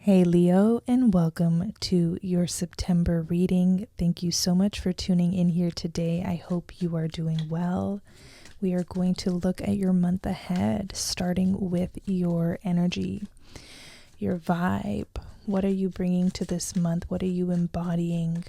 Hey Leo, and welcome to your September reading. Thank you so much for tuning in here today. I hope you are doing well. We are going to look at your month ahead, starting with your energy, your vibe. What are you bringing to this month? What are you embodying?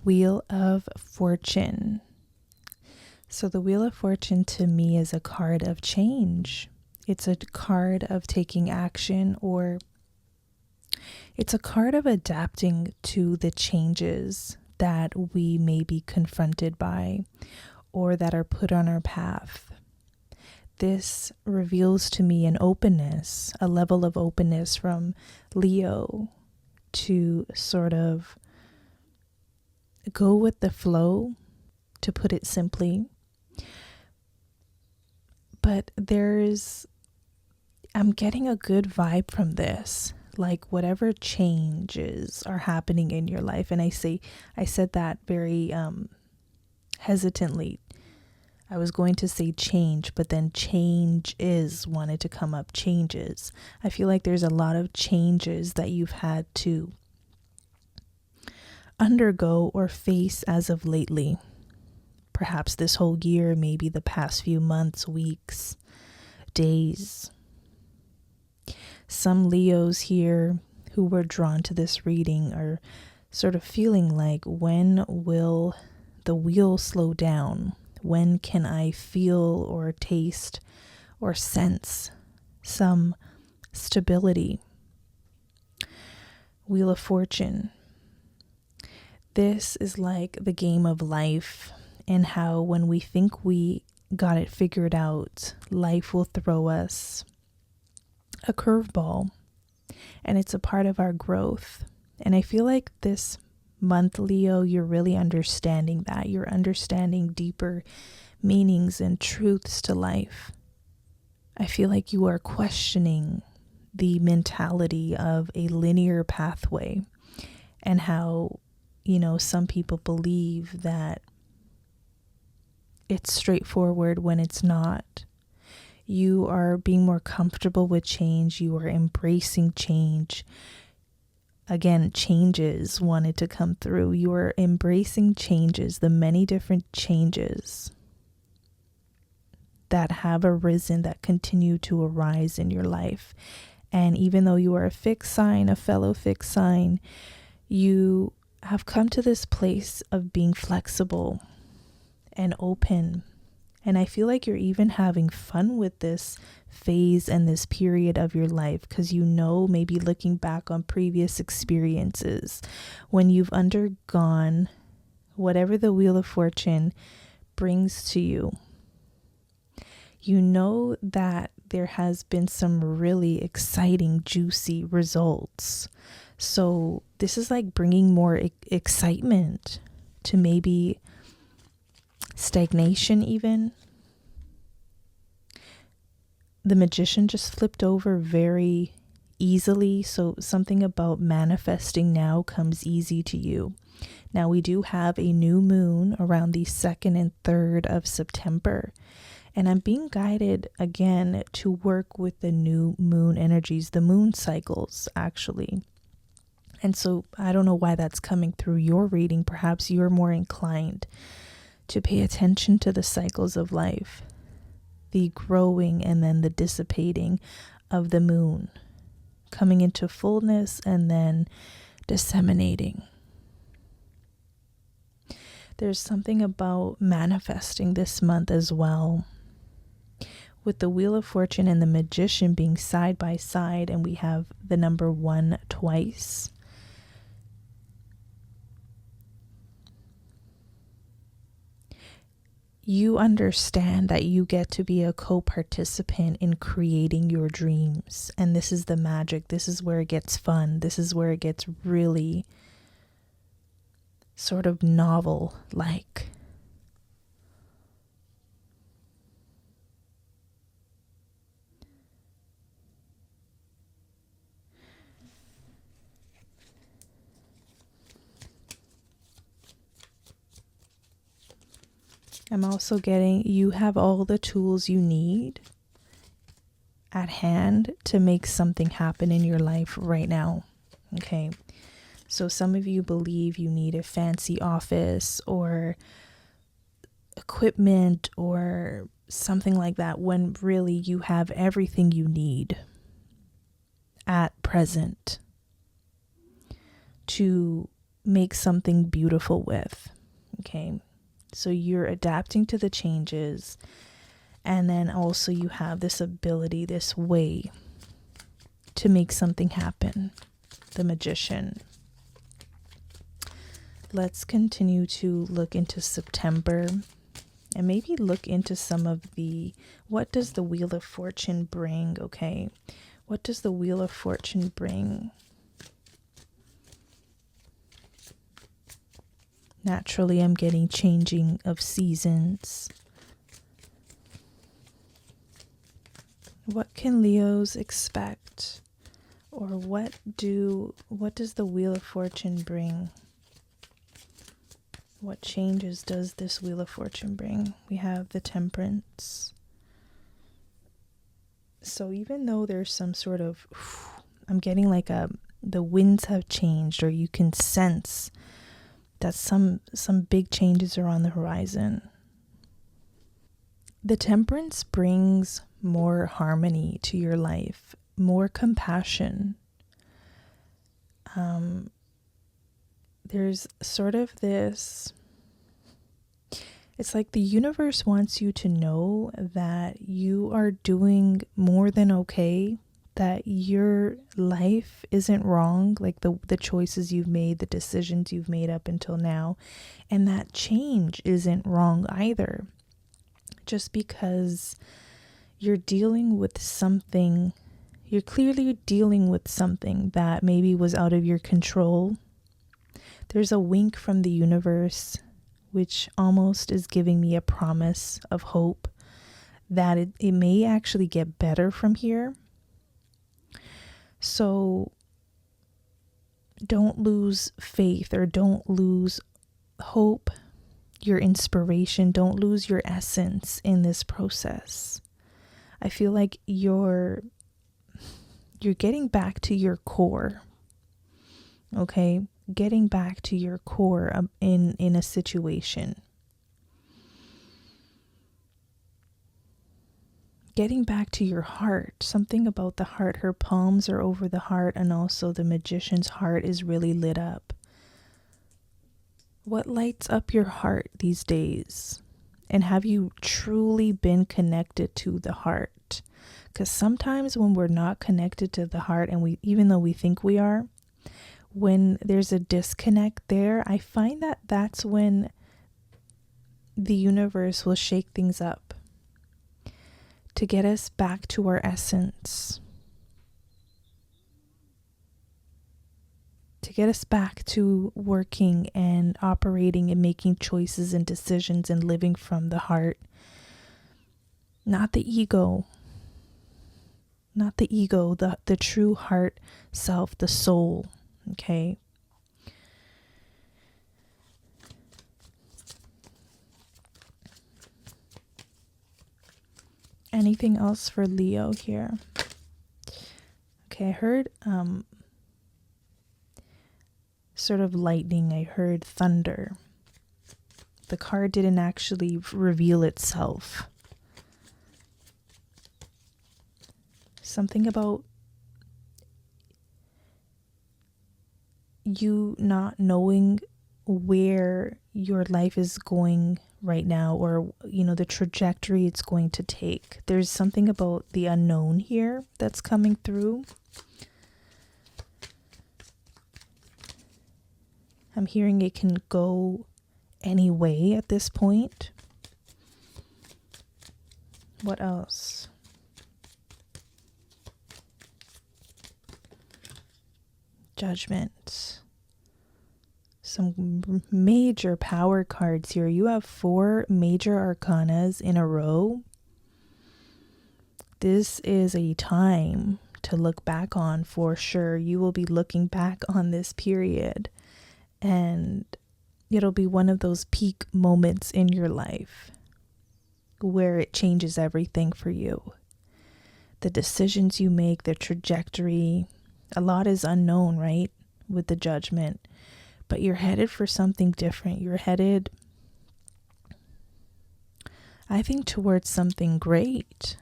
Wheel of Fortune. So the Wheel of Fortune to me is a card of change. It's a card of taking action, or it's a card of adapting to the changes that we may be confronted by or that are put on our path. This reveals to me an openness, a level of openness from Leo to sort of go with the flow, to put it simply. But I'm getting a good vibe from this, like whatever changes are happening in your life. And I said that very hesitantly. I was going to say change, but then changes wanted to come up. Changes. I feel like there's a lot of changes that you've had to undergo or face as of lately. Perhaps this whole year, maybe the past few months, weeks, days. Some Leos here who were drawn to this reading are sort of feeling like, when will the wheel slow down? When can I feel or taste or sense some stability? Wheel of Fortune. This is like the game of life, and how when we think we got it figured out, life will throw us a curveball, and it's a part of our growth. And I feel like this month, Leo, you're really understanding that. You're understanding deeper meanings and truths to life. I feel like you are questioning the mentality of a linear pathway, and how, some people believe that it's straightforward when it's not. You are being more comfortable with change. You are embracing change. Again, changes wanted to come through. You are embracing changes, the many different changes that have arisen, that continue to arise in your life. And even though you are a fixed sign, a fellow fixed sign, you have come to this place of being flexible and open. And I feel like you're even having fun with this phase and this period of your life, because maybe looking back on previous experiences when you've undergone whatever the Wheel of Fortune brings to you. You know that there has been some really exciting, juicy results. So this is like bringing more excitement to maybe stagnation even. The Magician just flipped over very easily. So something about manifesting now comes easy to you. Now we do have a new moon around the 2nd and 3rd of September. And I'm being guided again to work with the new moon energies, the moon cycles actually. And so I don't know why that's coming through your reading. Perhaps you're more inclined to pay attention to the cycles of life, the growing and then the dissipating of the moon, coming into fullness and then disseminating. There's something about manifesting this month as well, with the Wheel of Fortune and the Magician being side by side, and we have the number 1 twice. You understand that you get to be a co-participant in creating your dreams. And this is the magic. This is where it gets fun. This is where it gets really sort of novel-like. I'm also getting you have all the tools you need at hand to make something happen in your life right now. Okay. So some of you believe you need a fancy office or equipment or something like that, when really you have everything you need at present to make something beautiful with. Okay. So you're adapting to the changes, and then also you have this ability, this way to make something happen. The Magician. Let's continue to look into September and maybe look into some of what does the Wheel of Fortune bring? Okay. What does the Wheel of Fortune bring? Naturally, I'm getting changing of seasons. What can Leos expect? Or what does the Wheel of Fortune bring? What changes does this Wheel of Fortune bring? We have the Temperance. So even though there's some sort of, I'm getting like the winds have changed, or you can sense that some big changes are on the horizon. The Temperance brings more harmony to your life, more compassion. There's sort of this, it's like the universe wants you to know that you are doing more than okay, that your life isn't wrong, like the choices you've made, the decisions you've made up until now, and that change isn't wrong either. Just because you're dealing with something, you're clearly dealing with something that maybe was out of your control. There's a wink from the universe, which almost is giving me a promise of hope that it may actually get better from here. So don't lose faith, or don't lose hope, your inspiration. Don't lose your essence in this process. I feel like you're getting back to your core. Okay? Getting back to your core in a situation. Getting back to your heart. Something about the heart. Her palms are over the heart, and also the Magician's heart is really lit up. What lights up your heart these days? And have you truly been connected to the heart? Because sometimes when we're not connected to the heart, and even though we think we are, when there's a disconnect there, I find that that's when the universe will shake things up to get us back to our essence, to get us back to working and operating and making choices and decisions and living from the heart, not the ego, the true heart self, the soul. Okay. Anything else for Leo here? Okay, I heard sort of lightning. I heard thunder. The card didn't actually reveal itself. Something about you not knowing where your life is going right now, or the trajectory it's going to take. There's something about the unknown here that's coming through. I'm hearing it can go any way at this point. What else? Judgment. Some major power cards here. You have 4 major arcanas in a row. This is a time to look back on for sure. You will be looking back on this period, and it'll be one of those peak moments in your life. where it changes everything for you. The decisions you make, the trajectory, a lot is unknown, right? With the Judgment, but you're headed for something different. You're headed, I think, towards something great.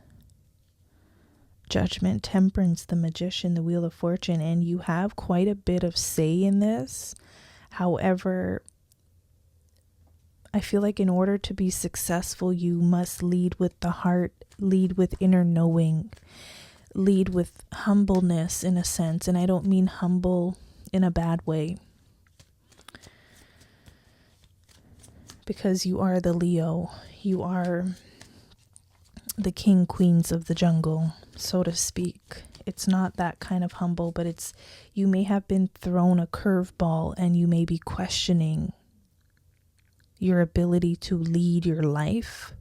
Judgment, Temperance, the Magician, the Wheel of Fortune, and you have quite a bit of say in this. However, I feel like in order to be successful, you must lead with the heart, lead with inner knowing, lead with humbleness in a sense. And I don't mean humble in a bad way, because you are the Leo. You are the king, queens of the jungle, so to speak. It's not that kind of humble, but it's, you may have been thrown a curveball and you may be questioning your ability to lead your life.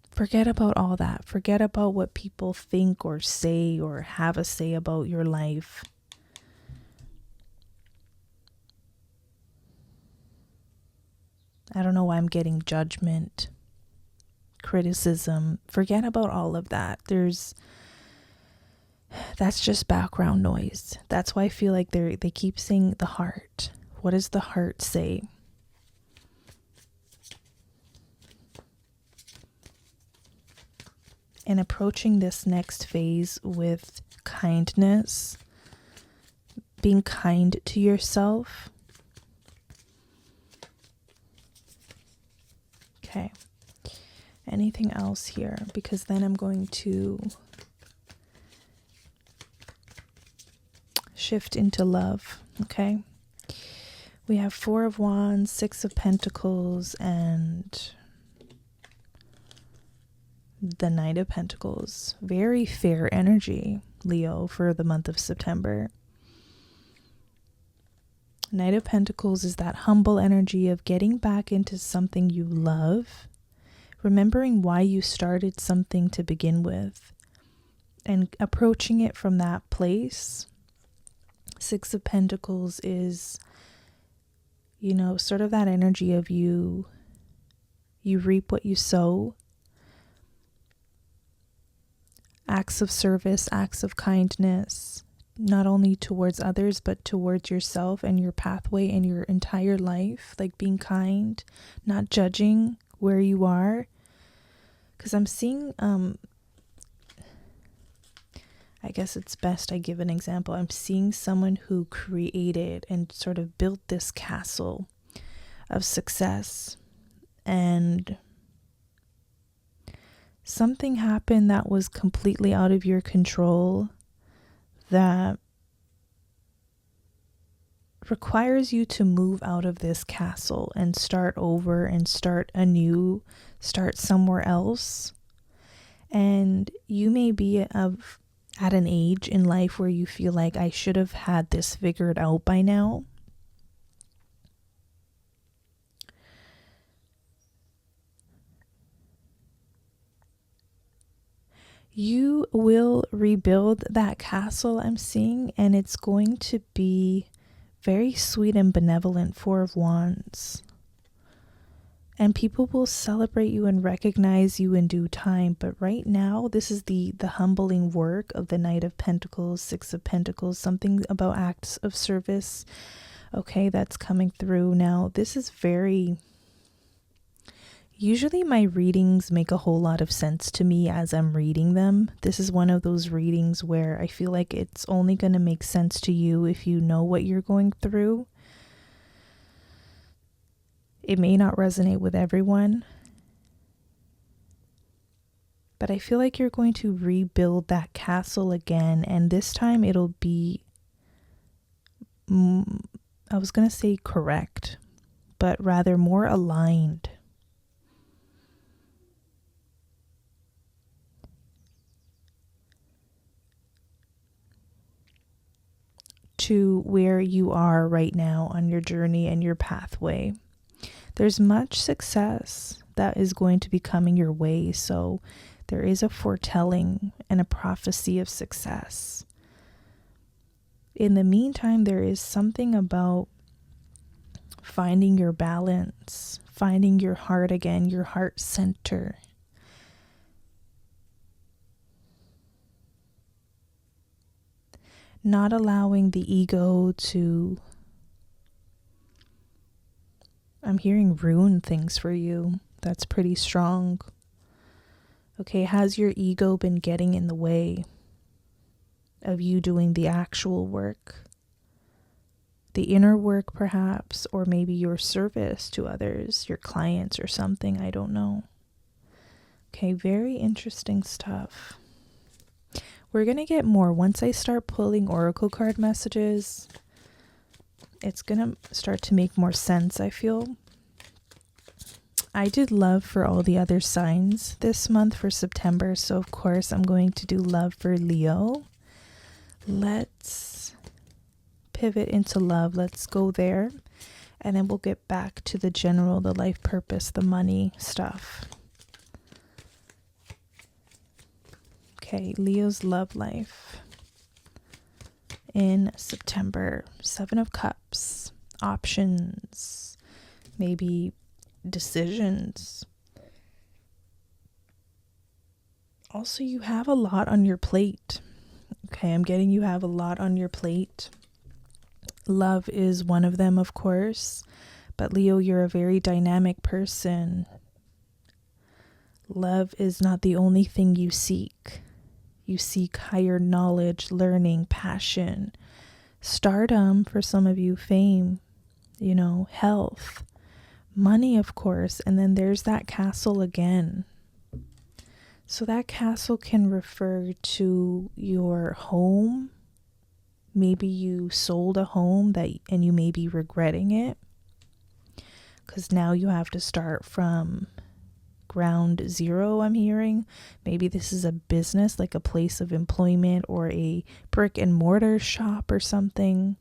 Forget about all that. Forget about what people think or say or have a say about your life. I don't know why I'm getting judgment, criticism. Forget about all of that. That's just background noise. That's why I feel like they keep saying the heart. What does the heart say? And approaching this next phase with kindness, being kind to yourself. Okay. Anything else here? Because then I'm going to shift into love. Okay. We have Four of Wands, Six of Pentacles, and the Knight of Pentacles. Very fair energy, Leo, for the month of September. Knight of Pentacles is that humble energy of getting back into something you love, remembering why you started something to begin with, and approaching it from that place. Six of Pentacles is, you know, sort of that energy of you reap what you sow. Acts of service, acts of kindness, not only towards others, but towards yourself and your pathway and your entire life. Like being kind, not judging where you are. Because I'm seeing, I guess it's best I give an example. I'm seeing someone who created and sort of built this castle of success, and something happened that was completely out of your control, that requires you to move out of this castle and start over and start anew, start somewhere else. And you may be at an age in life where you feel like, I should have had this figured out by now. You will rebuild that castle, I'm seeing, and it's going to be very sweet and benevolent. Four of Wands. And people will celebrate you and recognize you in due time. But right now, this is the humbling work of the Knight of Pentacles, Six of Pentacles, something about acts of service. Okay, that's coming through. Now, this is very... Usually my readings make a whole lot of sense to me as I'm reading them. This is one of those readings where I feel like it's only going to make sense to you if you know what you're going through. It may not resonate with everyone, but I feel like you're going to rebuild that castle again, and this time it'll be, I was going to say correct, but rather more aligned. To where you are right now on your journey and your pathway. There's much success that is going to be coming your way, so there is a foretelling and a prophecy of success. In the meantime, there is something about finding your balance, finding your heart again, your heart center. Not allowing the ego to, I'm hearing ruin things for you. That's pretty strong. Okay, has your ego been getting in the way of you doing the actual work? The inner work perhaps, or maybe your service to others, your clients or something, I don't know. Okay, very interesting stuff. We're going to get more. Once I start pulling oracle card messages, it's going to start to make more sense, I feel. I did love for all the other signs this month for September, so of course I'm going to do love for Leo. Let's pivot into love. Let's go there, and then we'll get back to the general, the life purpose, the money stuff. Okay, Leo's love life in September. 7 of Cups, options, maybe decisions. Also, you have a lot on your plate. Okay, I'm getting you have a lot on your plate. Love is one of them, of course. But Leo, you're a very dynamic person. Love is not the only thing you seek. You seek higher knowledge, learning, passion, stardom for some of you, fame, health, money, of course. And then there's that castle again. So that castle can refer to your home. Maybe you sold a home and you may be regretting it, because now you have to start from ground zero, I'm hearing. Maybe this is a business, like a place of employment or a brick and mortar shop or something.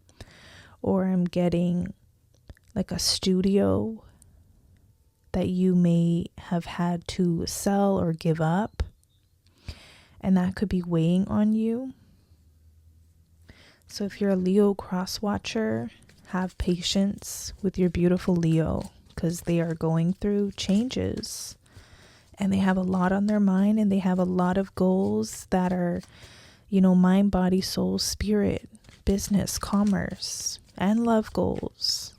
Or I'm getting like a studio that you may have had to sell or give up, and that could be weighing on you. So if you're a Leo cross watcher, have patience with your beautiful Leo, because they are going through changes. And they have a lot on their mind, and they have a lot of goals that are, mind, body, soul, spirit, business, commerce, and love goals.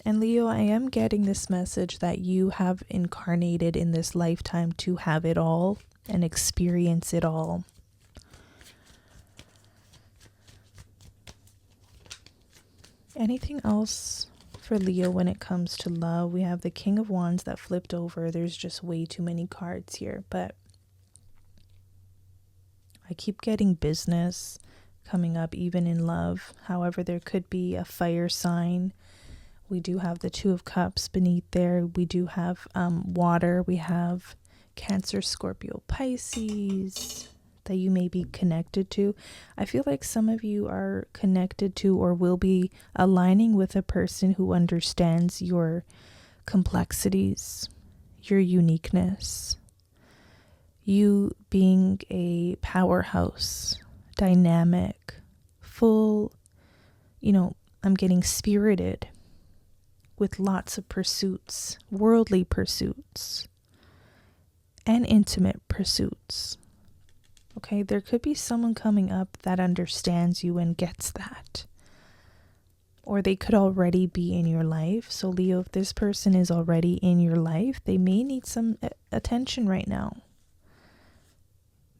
And Leo, I am getting this message that you have incarnated in this lifetime to have it all and experience it all. Anything else for Leo when it comes to love? We have the King of Wands that flipped over. There's just way too many cards here, but I keep getting business coming up even in love. However, there could be a fire sign. We do have the 2 of Cups beneath there. We do have water. We have Cancer, Scorpio, Pisces that you may be connected to. I feel like some of you are connected to or will be aligning with a person who understands your complexities, your uniqueness, you being a powerhouse, dynamic, full, I'm getting spirited with lots of pursuits, worldly pursuits, and intimate pursuits. Okay, there could be someone coming up that understands you and gets that. Or they could already be in your life. So Leo, if this person is already in your life, they may need some attention right now.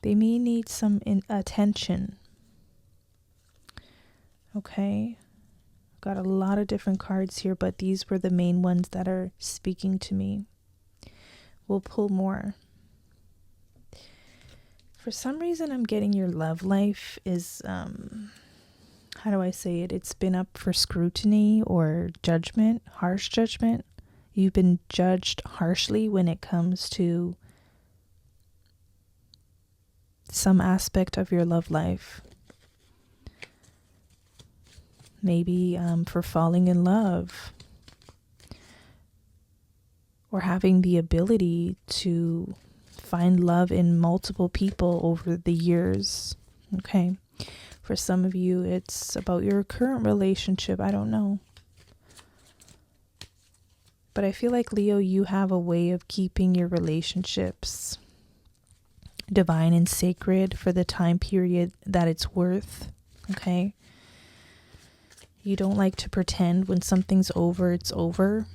They may need some attention. Okay. Got a lot of different cards here, but these were the main ones that are speaking to me. We'll pull more. For some reason, I'm getting your love life is, how do I say it? It's been up for scrutiny or judgment, harsh judgment. You've been judged harshly when it comes to some aspect of your love life. Maybe for falling in love or having the ability to find love in multiple people over the years. Okay. For some of you, it's about your current relationship. I don't know. But I feel like, Leo, you have a way of keeping your relationships divine and sacred for the time period that it's worth. Okay? You don't like to pretend when something's over, it's over.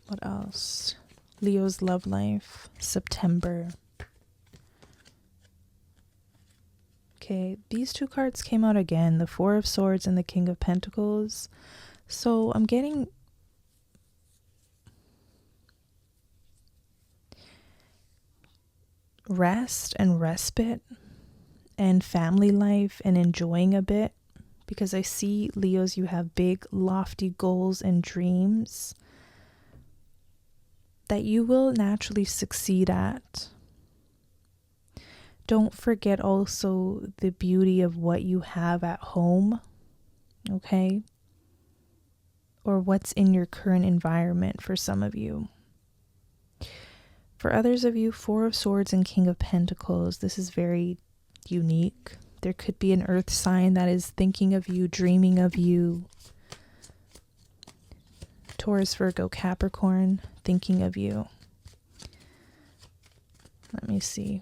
What else? Leo's love life, September. Okay, these two cards came out again, the Four of Swords and the King of Pentacles. So I'm getting rest and respite and family life and enjoying a bit, because I see, Leos, you have big lofty goals and dreams that you will naturally succeed at. Don't forget also the beauty of what you have at home, okay? Or what's in your current environment for some of you. For others of you, Four of Swords and King of Pentacles, this is very unique. There could be an earth sign that is thinking of you, dreaming of you. Taurus, Virgo, Capricorn, thinking of you. Let me see.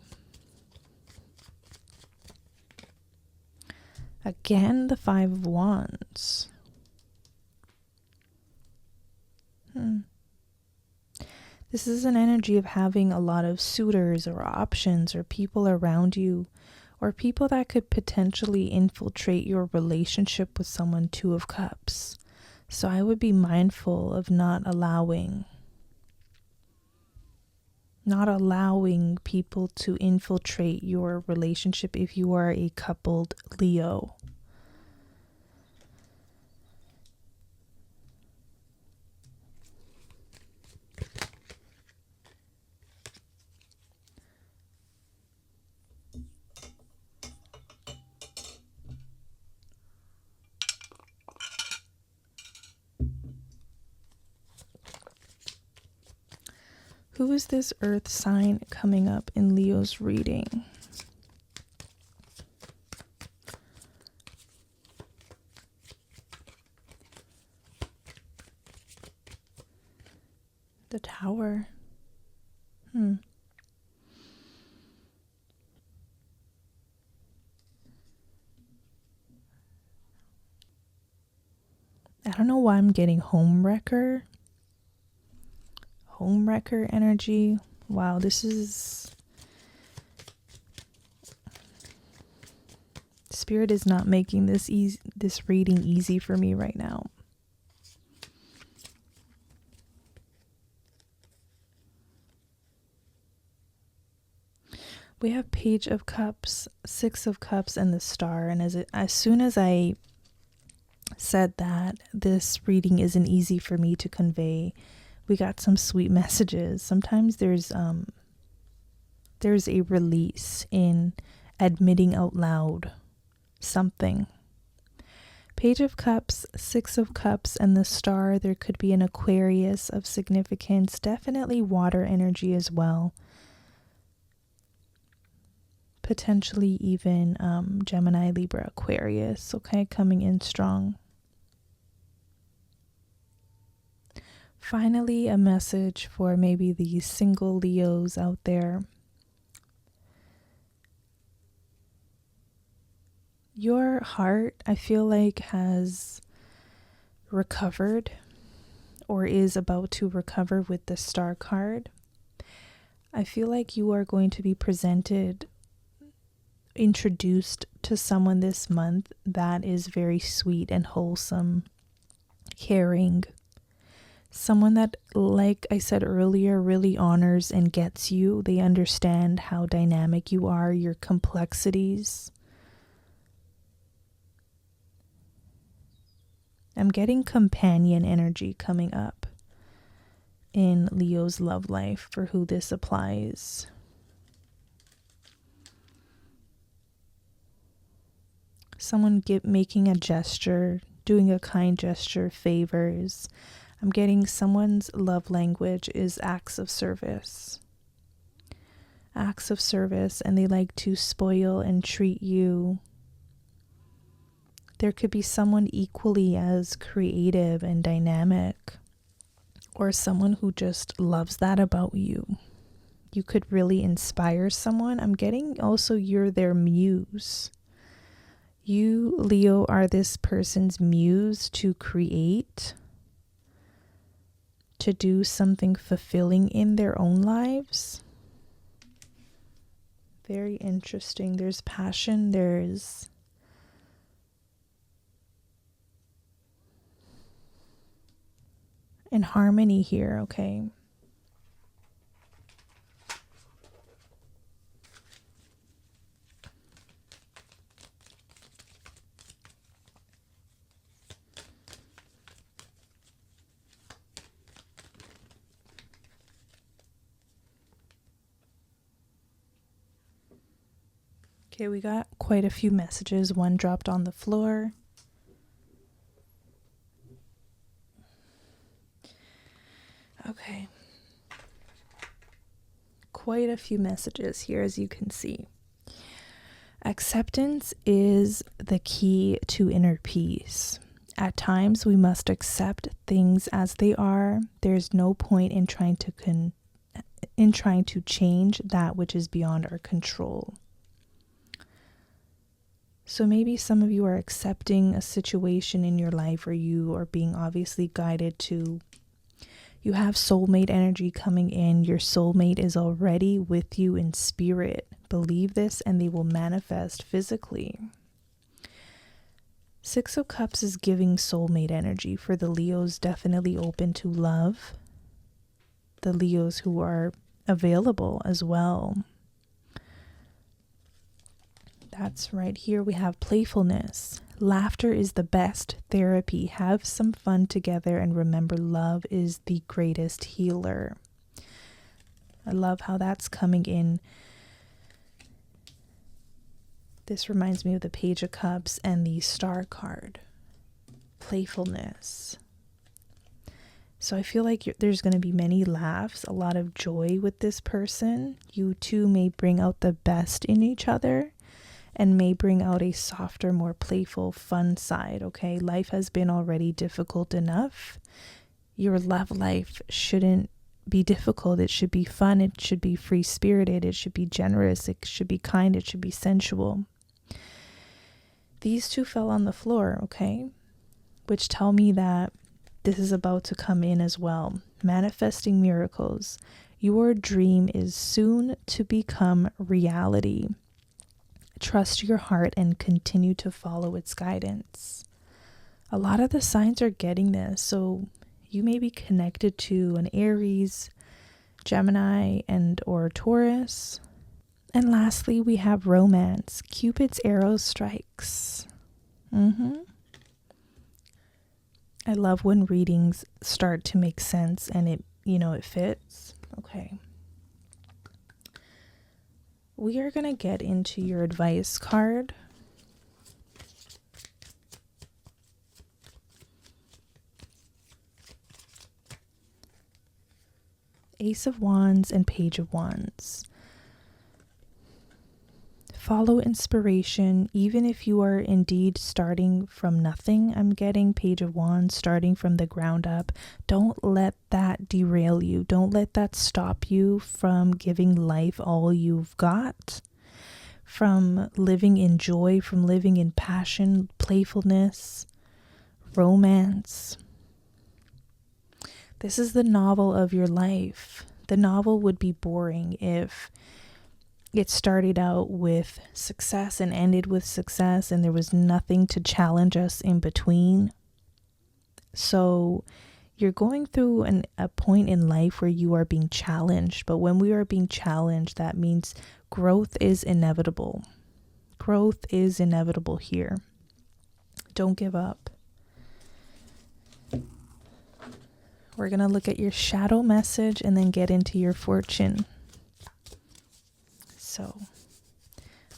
Again, the Five of Wands. This is an energy of having a lot of suitors or options or people around you, or people that could potentially infiltrate your relationship with someone. Two of Cups. So I would be mindful of not allowing people to infiltrate your relationship if you are a coupled Leo. Who is this earth sign coming up in Leo's reading? The Tower. I don't know why I'm getting homewrecker energy. Wow, Spirit is not making this reading easy for me right now. We have Page of Cups, Six of Cups, and the Star. And as soon as I said that this reading isn't easy for me to convey, we got some sweet messages. Sometimes there's a release in admitting out loud something. Page of Cups, Six of Cups, and the Star. There could be an Aquarius of significance, definitely water energy as well. Potentially even Gemini, Libra, Aquarius, okay, coming in strong. Finally, a message for maybe the single Leos out there. Your heart, I feel like, has recovered or is about to recover with the Star card. I feel like you are going to be introduced to someone this month that is very sweet and wholesome, caring. Someone that, like I said earlier, really honors and gets you. They understand how dynamic you are, your complexities. I'm getting companion energy coming up in Leo's love life for who this applies. Someone making a gesture, doing a kind gesture, favors. I'm getting someone's love language is acts of service. acts of service, and they like to spoil and treat you. There could be someone equally as creative and dynamic, or someone who just loves that about you. You could really inspire someone. I'm getting also you're their muse. You, Leo, are this person's muse to create, to do something fulfilling in their own lives. Very interesting. There's passion, there's and harmony here, okay? Okay, we got quite a few messages. One dropped on the floor. Okay. Quite a few messages here, as you can see. Acceptance is the key to inner peace. At times, we must accept things as they are. There's no point in trying to change that which is beyond our control. So maybe some of you are accepting a situation in your life where you are being obviously guided to. You have soulmate energy coming in. Your soulmate is already with you in spirit. Believe this and they will manifest physically. Six of Cups is giving soulmate energy for the Leos definitely open to love. The Leos who are available as well. That's right. Here we have playfulness. Laughter is the best therapy. Have some fun together and remember love is the greatest healer. I love how that's coming in. This reminds me of the Page of Cups and the Star card. Playfulness. So I feel like there's going to be many laughs, a lot of joy with this person. You two may bring out the best in each other and may bring out a softer, more playful, fun side, okay? Life has been already difficult enough. Your love life shouldn't be difficult. It should be fun. It should be free-spirited. It should be generous. It should be kind. It should be sensual. These two fell on the floor, okay? Which tell me that this is about to come in as well. Manifesting miracles. Your dream is soon to become reality. Trust your heart and continue to follow its guidance. A lot of the signs are getting this. So you may be connected to an Aries, Gemini, and or Taurus. And lastly, we have romance. Cupid's arrow strikes. I love when readings start to make sense and it fits. Okay. We are going to get into your advice card. Ace of Wands and Page of Wands. Follow inspiration, even if you are indeed starting from nothing. I'm getting Page of Wands, starting from the ground up. Don't let that derail you. Don't let that stop you from giving life all you've got, from living in joy, from living in passion, playfulness, romance. This is the novel of your life. The novel would be boring if it started out with success and ended with success and there was nothing to challenge us in between. So you're going through a point in life where you are being challenged. But when we are being challenged, that means growth is inevitable. Growth is inevitable here. Don't give up. We're going to look at your shadow message and then get into your fortune. So,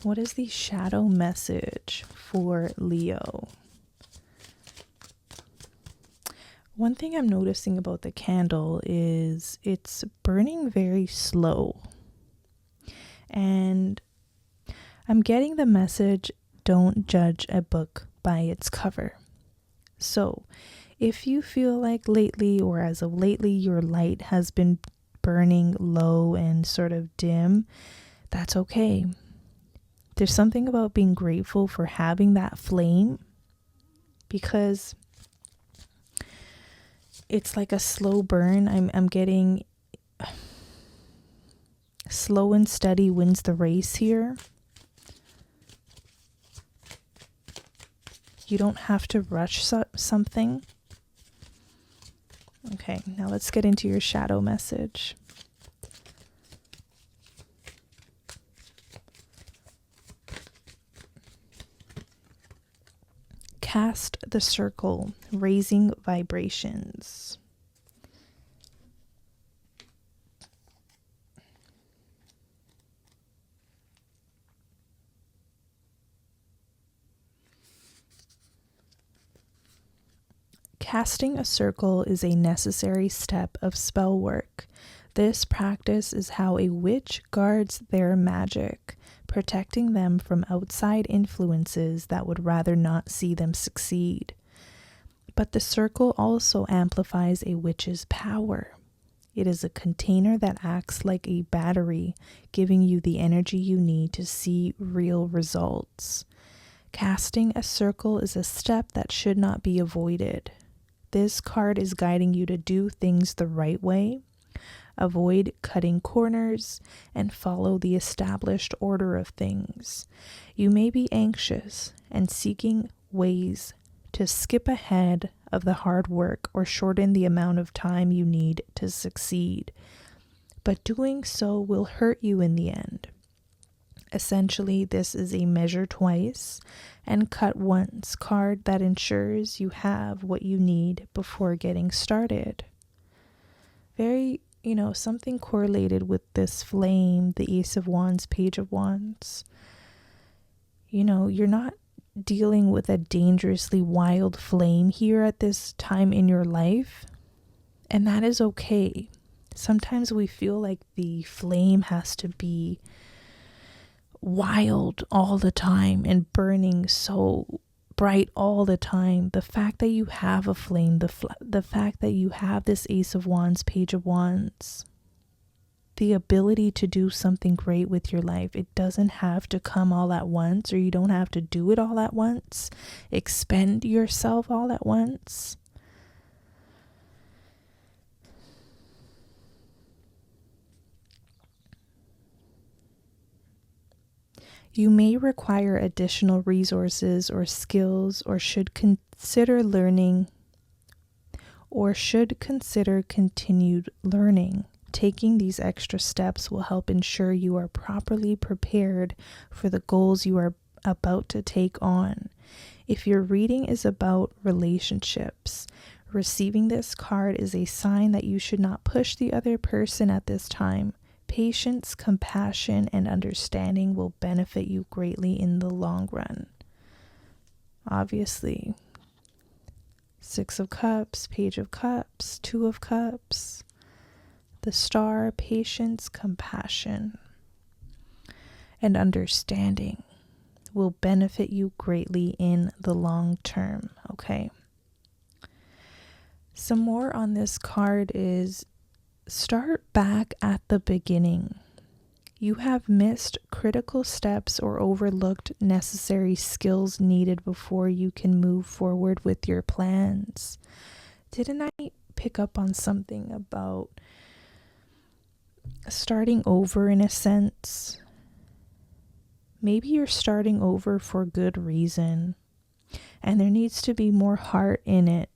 what is the shadow message for Leo? One thing I'm noticing about the candle is it's burning very slow. And I'm getting the message, don't judge a book by its cover. So if you feel like lately or as of lately your light has been burning low and sort of dim, that's okay. There's something about being grateful for having that flame, because it's like a slow burn. I'm getting slow and steady wins the race here. You don't have to rush something. Okay, now let's get into your shadow message. Cast the circle, raising vibrations. Casting a circle is a necessary step of spell work. This practice is how a witch guards their magic, protecting them from outside influences that would rather not see them succeed. But the circle also amplifies a witch's power. It is a container that acts like a battery, giving you the energy you need to see real results. Casting a circle is a step that should not be avoided. This card is guiding you to do things the right way, avoid cutting corners, and follow the established order of things. You may be anxious and seeking ways to skip ahead of the hard work or shorten the amount of time you need to succeed, but doing so will hurt you in the end. Essentially, this is a measure twice and cut once card that ensures you have what you need before getting started. Very, something correlated with this flame, the Ace of Wands, Page of Wands. You're not dealing with a dangerously wild flame here at this time in your life, and that is okay. Sometimes we feel like the flame has to be wild all the time and burning so bright all the time. The fact that you have a flame, the fact that you have this Ace of Wands, Page of Wands, the ability to do something great with your life, it doesn't have to come all at once, or you don't have to do it all at once, expend yourself all at once. You may require additional resources or skills, or should consider continued learning. Taking these extra steps will help ensure you are properly prepared for the goals you are about to take on. If your reading is about relationships, receiving this card is a sign that you should not push the other person at this time. Patience, compassion, and understanding will benefit you greatly in the long run. Obviously, Six of Cups, Page of Cups, Two of Cups, the Star, patience, compassion, and understanding will benefit you greatly in the long term, okay? Some more on this card is start back at the beginning. You have missed critical steps or overlooked necessary skills needed before you can move forward with your plans. Didn't I pick up on something about starting over in a sense? Maybe you're starting over for good reason, and there needs to be more heart in it.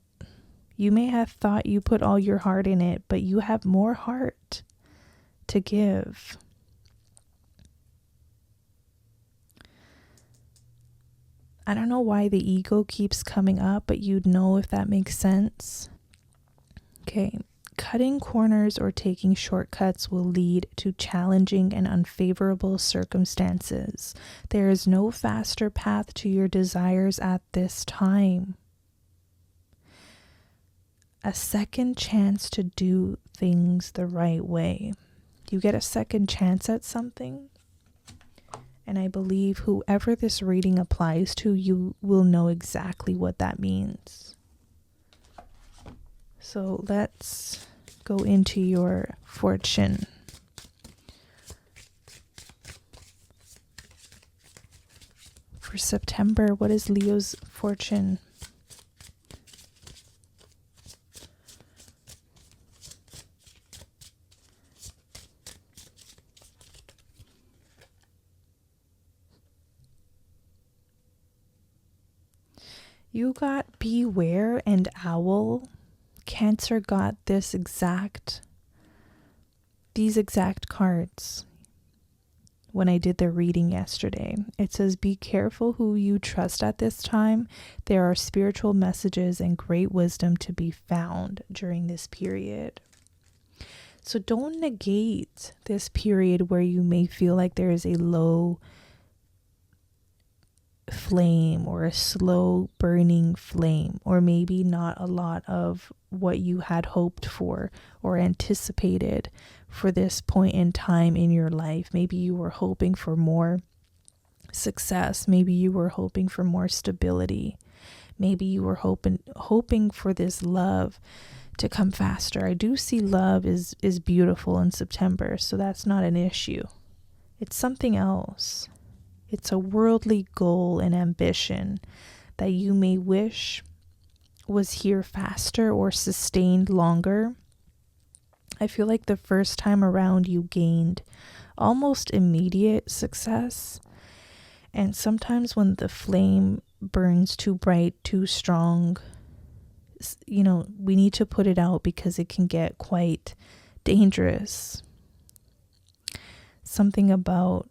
You may have thought you put all your heart in it, but you have more heart to give. I don't know why the ego keeps coming up, but you'd know if that makes sense. Okay, cutting corners or taking shortcuts will lead to challenging and unfavorable circumstances. There is no faster path to your desires at this time. A second chance to do things the right way. You get a second chance at something, And I believe whoever this reading applies to, you will know exactly what that means. So let's go into your fortune. For September, what is Leo's fortune? You got Beware and Owl. Cancer got these exact cards when I did the reading yesterday. It says, be careful who you trust at this time. There are spiritual messages and great wisdom to be found during this period. So don't negate this period where you may feel like there is a low flame or a slow burning flame, or maybe not a lot of what you had hoped for or anticipated for this point in time in your life. Maybe you were hoping for more success. Maybe you were hoping for more stability. Maybe you were hoping for this love to come faster. I do see love is beautiful in September, so that's not an issue. It's something else. It's a worldly goal and ambition that you may wish was here faster or sustained longer. I feel like the first time around you gained almost immediate success. And sometimes when the flame burns too bright, too strong, we need to put it out because it can get quite dangerous. Something about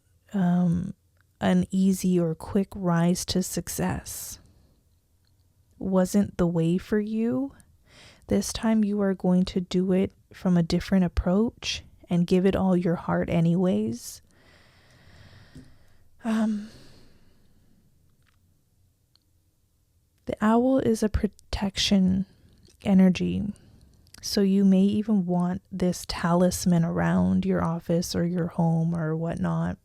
an easy or quick rise to success wasn't the way for you. This time you are going to do it from a different approach and give it all your heart anyways. The owl is a protection energy. So you may even want this talisman around your office or your home or whatnot.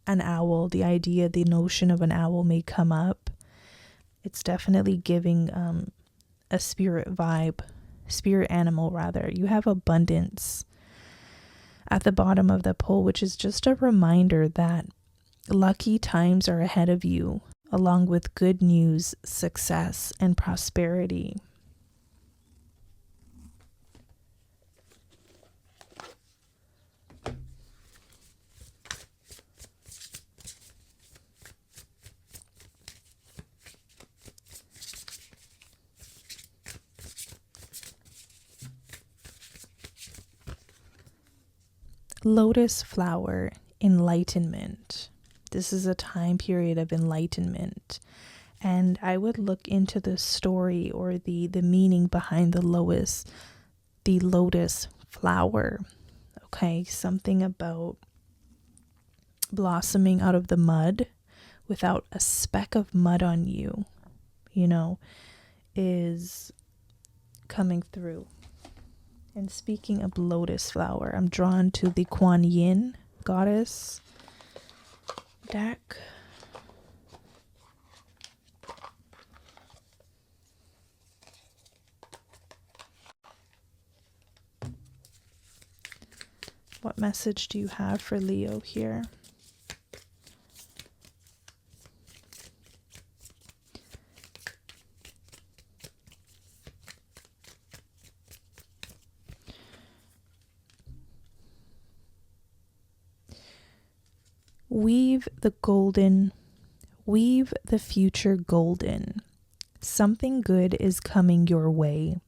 An owl, the notion of an owl may come up. It's definitely giving a spirit animal rather. You have abundance at the bottom of the pole, which is just a reminder that lucky times are ahead of you, along with good news, success, and prosperity. Lotus flower, enlightenment. This is a time period of enlightenment. And I would look into the story or the meaning behind the lotus flower. Okay, something about blossoming out of the mud without a speck of mud on you, is coming through. And speaking of lotus flower, I'm drawn to the Kuan Yin goddess deck. What message do you have for Leo here? Weave the future golden. Something good is coming your way.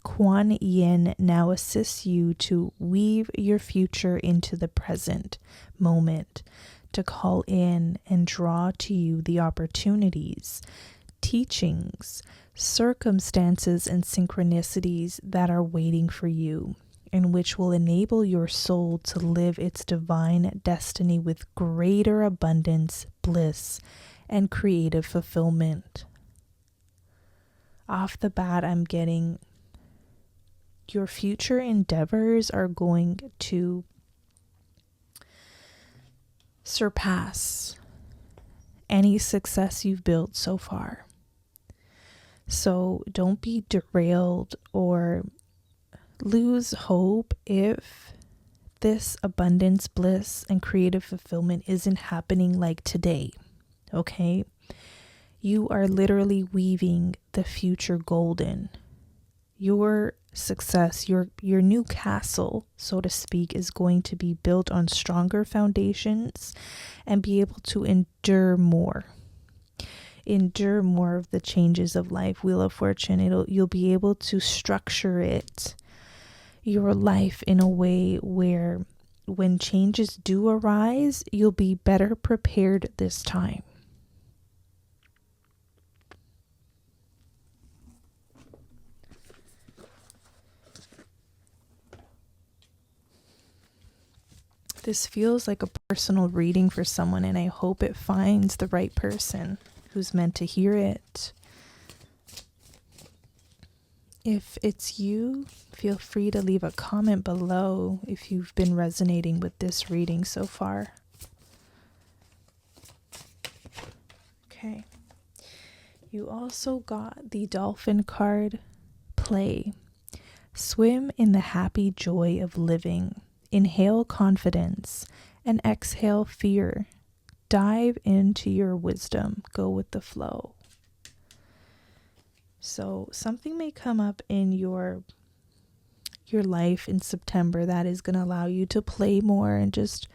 Kuan Yin now assists you to weave your future into the present moment, to call in and draw to you the opportunities, teachings, circumstances, and synchronicities that are waiting for you, and which will enable your soul to live its divine destiny with greater abundance, bliss, and creative fulfillment. Off the bat, I'm getting your future endeavors are going to surpass any success you've built so far. So don't be derailed or lose hope if this abundance, bliss, and creative fulfillment isn't happening like today. Okay? You are literally weaving the future golden. Your success, your new castle, so to speak, is going to be built on stronger foundations and be able to endure more of the changes of life. Wheel of Fortune, you'll be able to structure your life in a way where when changes do arise, you'll be better prepared this time. This feels like a personal reading for someone, and I hope it finds the right person who's meant to hear it. If it's you, feel free to leave a comment below if you've been resonating with this reading so far. Okay. You also got the Dolphin card. Play. Swim in the happy joy of living. Inhale confidence and exhale fear. Dive into your wisdom. Go with the flow. So something may come up in your life in September that is going to allow you to play more and just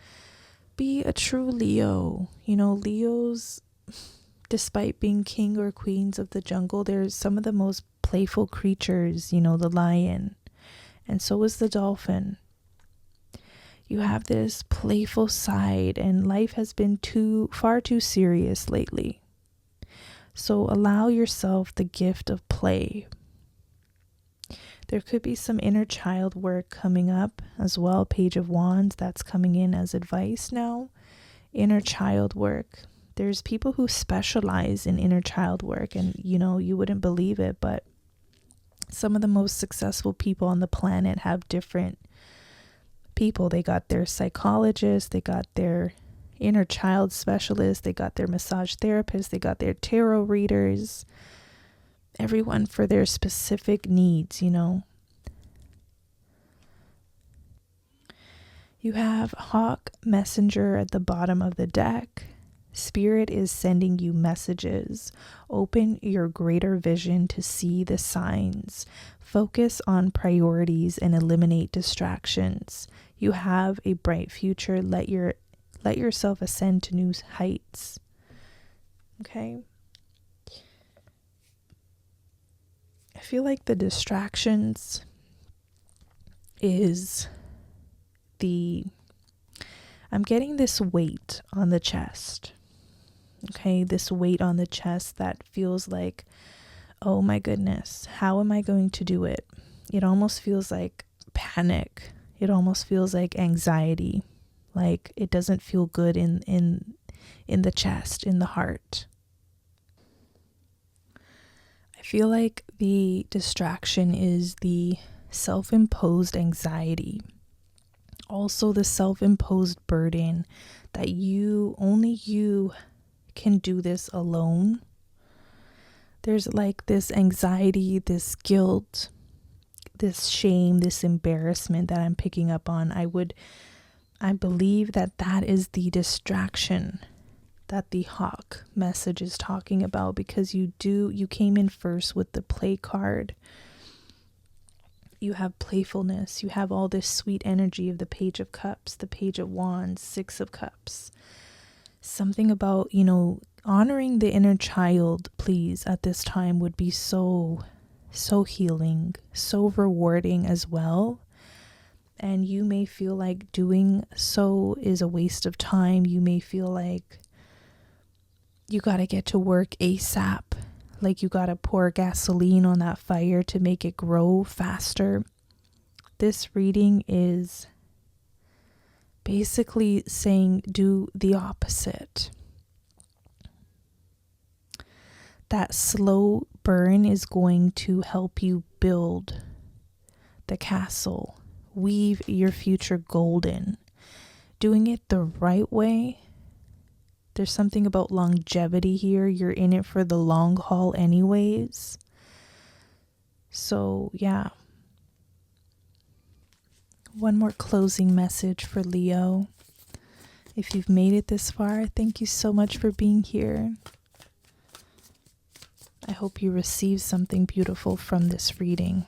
be a true Leo. You know, Leos, despite being king or queens of the jungle, they're some of the most playful creatures, you know, the lion. And so is the dolphin. You have this playful side, and life has been far too serious lately. So allow yourself the gift of play. There could be some inner child work coming up as well. Page of Wands, that's coming in as advice now. Inner child work. There's people who specialize in inner child work, and you know, you wouldn't believe it, but some of the most successful people on the planet have different people. They got their psychologist, they got their inner child specialist, they got their massage therapist, they got their tarot readers, everyone for their specific needs, you know. You have Hawk Messenger at the bottom of the deck. Spirit is sending you messages. Open your greater vision to see the signs. Focus on priorities and eliminate distractions. You have a bright future. Let yourself ascend to new heights. Okay? I feel like the distractions is I'm getting this weight on the chest. Okay, this weight on the chest that feels like, oh my goodness, how am I going to do it? It almost feels like panic. It almost feels like anxiety. Like it doesn't feel good in the chest, in the heart. I feel like the distraction is the self-imposed anxiety. Also the self-imposed burden that only you can do this alone. There's like this anxiety, this guilt, this shame, this embarrassment that I'm picking up on. I believe that is the distraction that the Hawk message is talking about, because you came in first with the play card. You have playfulness. You have all this sweet energy of the Page of Cups, the Page of Wands, Six of Cups. Something about, you know, honoring the inner child, please, at this time would be so healing, so rewarding as well. And you may feel like doing so is a waste of time. You may feel like you got to get to work ASAP. Like you got to pour gasoline on that fire to make it grow faster. This reading is basically saying do the opposite. That slow burn is going to help you build the castle, weave your future golden. Doing it the right way There's something about longevity here. You're in it for the long haul anyways. So, yeah. One more closing message for Leo. If you've made it this far, thank you so much for being here. I hope you receive something beautiful from this reading.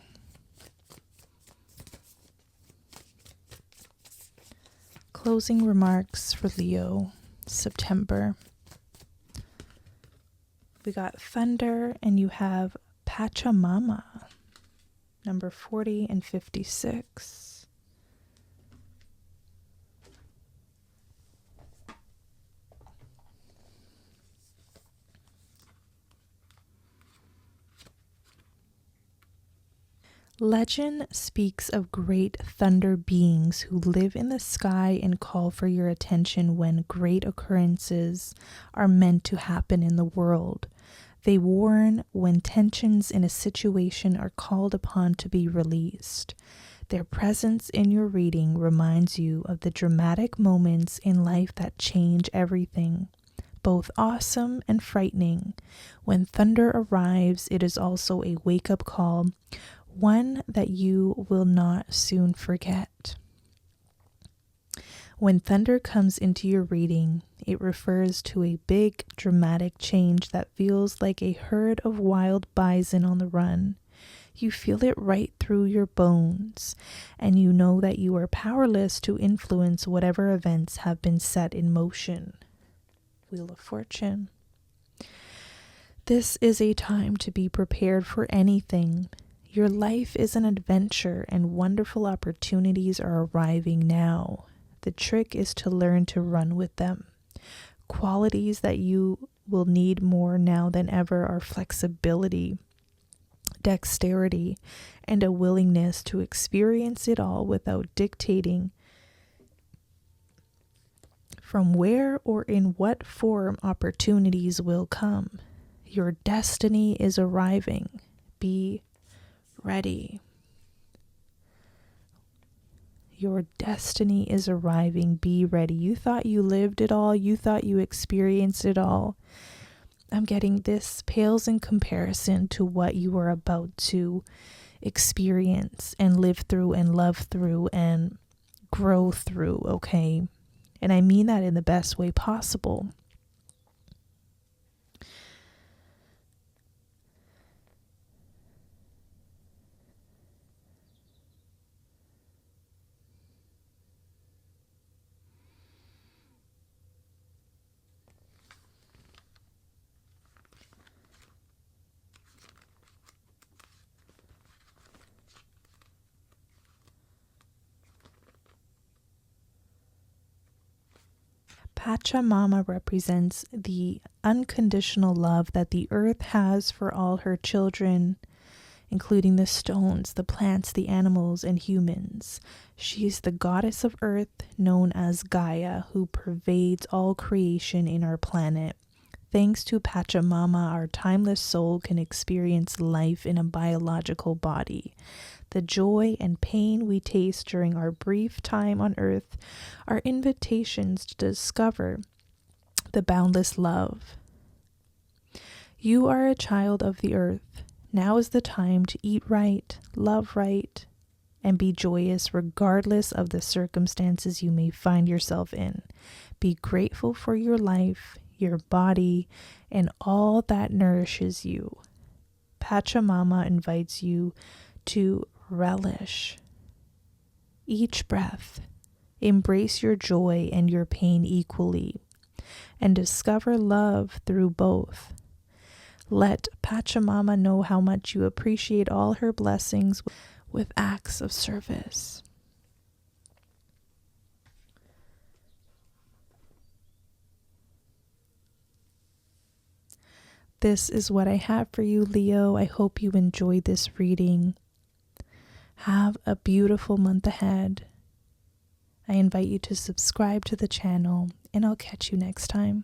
Closing remarks for Leo, September. We got Thunder and you have Pachamama, number 40 and 56. Legend speaks of great thunder beings who live in the sky and call for your attention when great occurrences are meant to happen in the world. They warn when tensions in a situation are called upon to be released. Their presence in your reading reminds you of the dramatic moments in life that change everything, both awesome and frightening. When thunder arrives, it is also a wake-up call, one that you will not soon forget. When thunder comes into your reading, it refers to a big dramatic change that feels like a herd of wild bison on the run. You feel it right through your bones, and you know that you are powerless to influence whatever events have been set in motion. Wheel of Fortune. This is a time to be prepared for anything. Your life is an adventure and wonderful opportunities are arriving now. The trick is to learn to run with them. Qualities that you will need more now than ever are flexibility, dexterity, and a willingness to experience it all without dictating from where or in what form opportunities will come. Your destiny is arriving. Be ready. Your destiny is arriving. Be ready. You thought you lived it all. You thought you experienced it all. I'm getting this pales in comparison to what you are about to experience and live through and love through and grow through, okay? And I mean that in the best way possible. Pachamama represents the unconditional love that the earth has for all her children, including the stones, the plants, the animals, and humans. She's the goddess of earth, known as Gaia, who pervades all creation in our planet. Thanks to Pachamama, our timeless soul can experience life in a biological body. The joy and pain we taste during our brief time on earth are invitations to discover the boundless love. You are a child of the earth. Now is the time to eat right, love right, and be joyous regardless of the circumstances you may find yourself in. Be grateful for your life, your body, and all that nourishes you. Pachamama invites you to relish each breath, embrace your joy and your pain equally, and discover love through both. Let Pachamama know how much you appreciate all her blessings with acts of service. This is what I have for you, Leo. I hope you enjoyed this reading. Have a beautiful month ahead. I invite you to subscribe to the channel, and I'll catch you next time.